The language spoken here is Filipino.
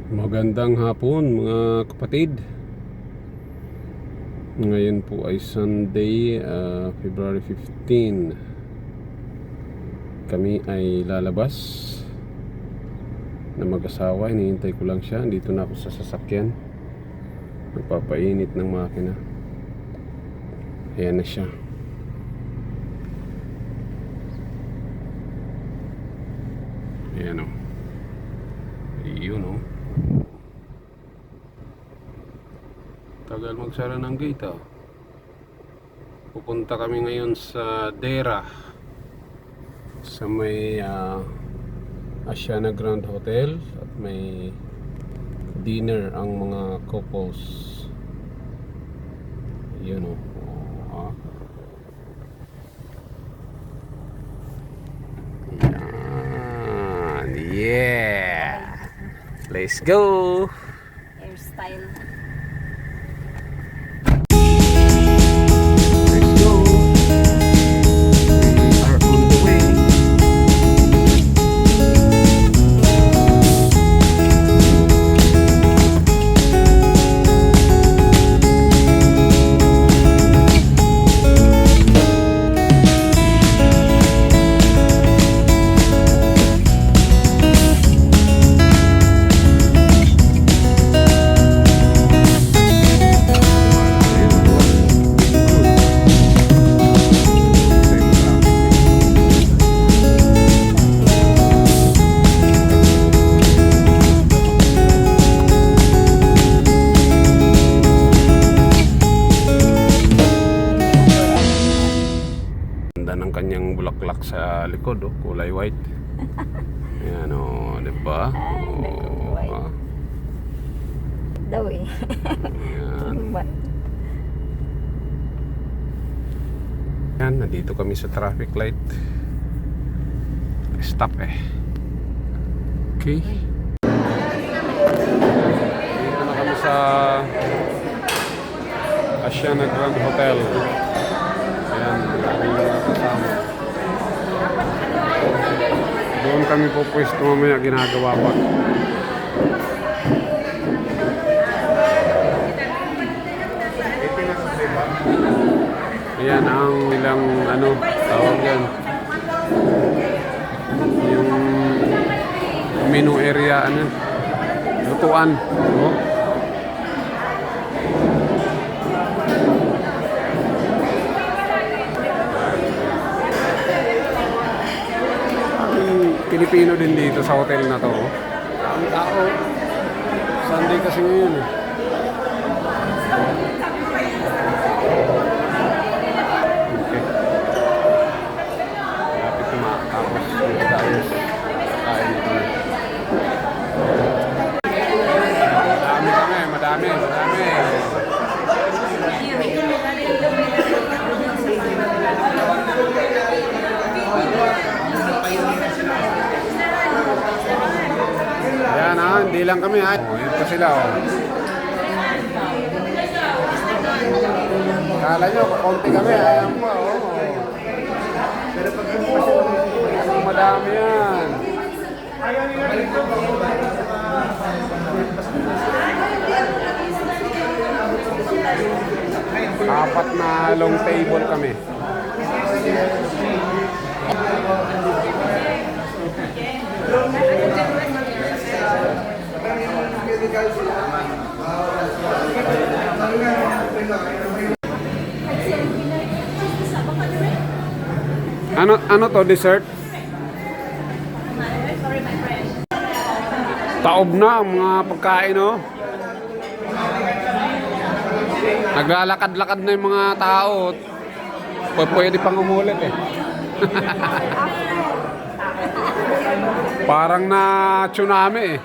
Magandang hapon mga kapatid. Ngayon po ay Sunday, February 15. Kami ay lalabas na mag-asawa. Hinihintay ko lang siya. Dito na ako sa sasakyan. Nagpapainit ng makina. Ayan na siya. Ayan o. Iyon o. Tagal magsara ng gate oh. Pupunta kami ngayon sa Dera, sa may Asiana Grand Hotel, at may dinner ang mga couples. Yun oh. Yan. Yeah. Let's go. Hairstyle. Ng kanyang bulaklak sa likod oh, kulay white. Ayan oh, di ba? Oh, Daw eh. ayan. Ayan, nandito kami sa traffic light. Stop eh. Okay. Dito na kami sa Asiana Grand Hotel. Ayan, aming mga kasama. Doon kami po pwesto mamaya, ginagawa pa. Ayan ang ilang tawag yan, yung menu area, lutuan. Oh. Pilipino din dito sa hotel na to. Ang tao. Sunday kasi ngayon eh. Okay. Lapit na matapos yung tayo kakain ito. Madami. Ayan ha, hindi lang kami ha. Yun pa sila oh. Kala nyo, kakunti kami. Ayan pa oh. Pero pag madami yan. Apat na long table kami. Ano to, dessert? Taob na ang mga pagkain oh. Naglalakad-lakad na yung mga tao. Pwede pang umulit eh. Parang na tsunami eh.